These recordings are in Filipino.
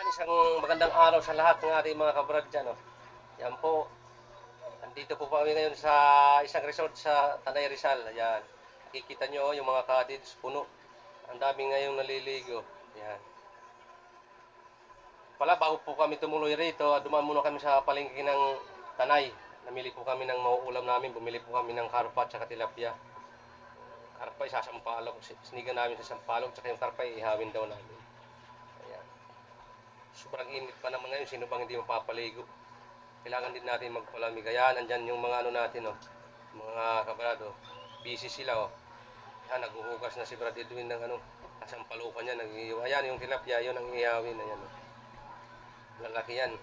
Yan, isang magandang araw sa lahat ng ating mga kabrad dyan. Oh. Yan po, andito po kami ngayon sa isang resort sa Tanay Rizal. Ayan, nakikita nyo yung mga cottage puno. Ang dami ngayong naliligo. Ayan. Pala, bago po kami tumuloy rito, dumaan muna kami sa palengke ng Tanay. Namili po kami ng mauulam namin, bumili po kami ng karpa at saka tilapia. Karpa isasampalok, sinigang namin sa sampalok, saka yung karpa ihawin daw namin. Ayan. Sobrang init pa naman ngayon, sino bang hindi mapapaligo? Kailangan din natin magpalamig. Ayan, andyan yung mga ano natin, oh, mga kabrado. Busy sila, oh. Ayan, naghuhugas na si Brad Edwin ng ano, kasampalukan niya, nag-iiwa. Ayan, yung tilapia, yun ang ihawin. Ayan, oh. Lalaki yan.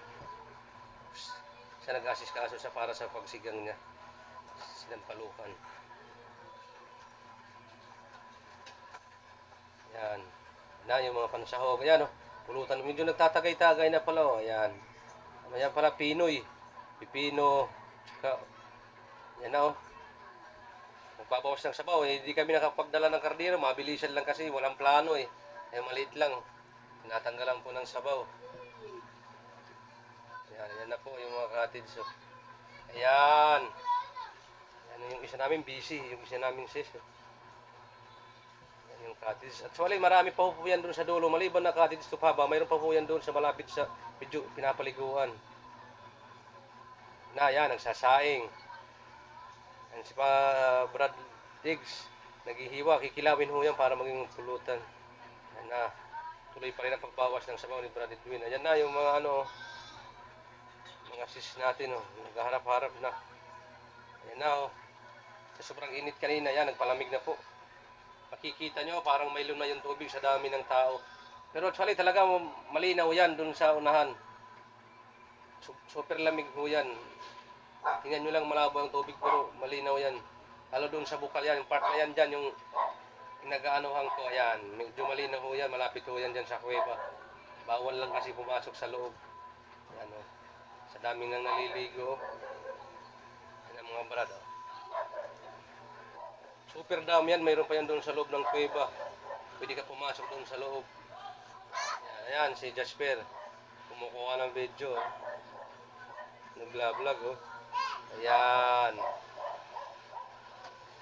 Siya nag-assist sa para sa pagsigang niya. Sinampalukan. Ayan. Na, yung mga pansahog. Ayan, oh. Pulutan. Medyo nagtatagay-tagay na pala, oh. Ayan. Ayan pala, Pinoy. Pipino. Tsaka, yan na, oh. Magbabawas ng sabaw, eh, hindi kami nakapagdala ng kardero, mabilisan lang kasi, walang plano eh. Eh, maliit lang. Tinatanggalan po ng sabaw. Yan, yan na po yung mga cottage. Oh. Ayan. Yan yung isa namin busy, yung isa namin sis. Oh. Yan yung cottage. At wala, marami pa po yan doon sa dulo. Maliban na cottage to Paba, mayroon pa po yan doon sa malapit sa medyo pinapaliguan. Na, yan, nagsasaing. Yan si pa Brad Diggs. Naghihiwa, kikilawin ho yan para maging pulutan. Yan na. Tuloy pa rin ang pagbawas ng sabaw ni Brad Edwin. Ayan na yung mga ano, mga sis natin, oh, naghaharap-harap na. Ayan na, oh. Sa sobrang init kanina, yan, nagpalamig na po. Makikita nyo, parang may na yung tubig sa dami ng tao. Pero actually talaga malinaw yan dun sa unahan. Super lamig ho yan. Tingnan nyo lang malabo ang tubig pero malinaw yan. Lalo dun sa bukal yan, yung part na yan dyan, yung nag-aanuhan ko, ayan. Medyo malinaw ho yan, malapit ho yan dyan sa kuweba. Bawal lang kasi pumasok sa loob. Ayan, oh. Sa daming nang naliligo. Ayan ang mga brad, oh. Super dam yan, mayroon pa yan doon sa loob ng kuweba. Pwede ka pumasok doon sa loob. Ayan, si Jasper. Kumukuha ng video, oh. Nagla-vlog, oh. Ayan.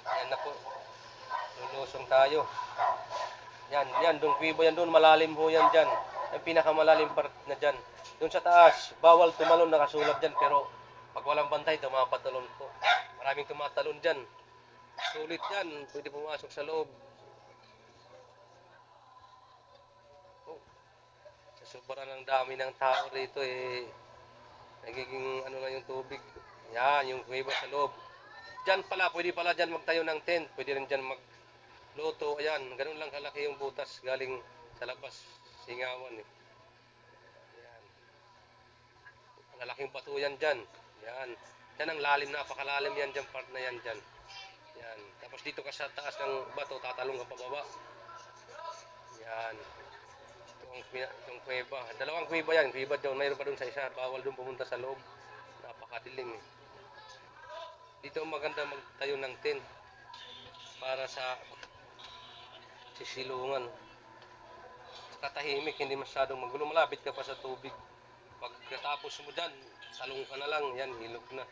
Ayan na po. Lulusong tayo. Yan, yan, doon kuweba yan doon, malalim ho yan dyan. Yung pinakamalalim part na dyan. Doon sa taas, bawal tumalon, nakasulat dyan, pero pag walang bantay, tumapatalon po. Maraming tumatalon dyan. Sulit yan, pwede pumasok sa loob. Oh, sa sobrang ng dami ng tao rito, eh, nagiging ano na yung tubig. Yan, yung kuweba sa loob. Dyan pala, pwede pala dyan magtayo ng tent. Pwede rin dyan magluto. Ayan, ganun lang kalaki yung butas galing sa labas. Singawan eh. Ayan. Malaking bato yan dyan. Yan. Yan ang lalim, napakalalim yan dyan, part na yan dyan. Yan. Tapos dito ka sa taas ng bato, tatalong ka pababa. Yan. Itong kuweba. Dalawang kuweba yan. Kuweba doon. Mayroon pa doon sa isa. Bawal doon pumunta sa loob. Napakadilim eh. Dito maganda magtayo ng tent para sa sisilungan. Katahimik, hindi masyadong magulo. Malapit ka pa sa tubig. Pagkatapos mo dyan, talong ka na lang. Yan, hilog na.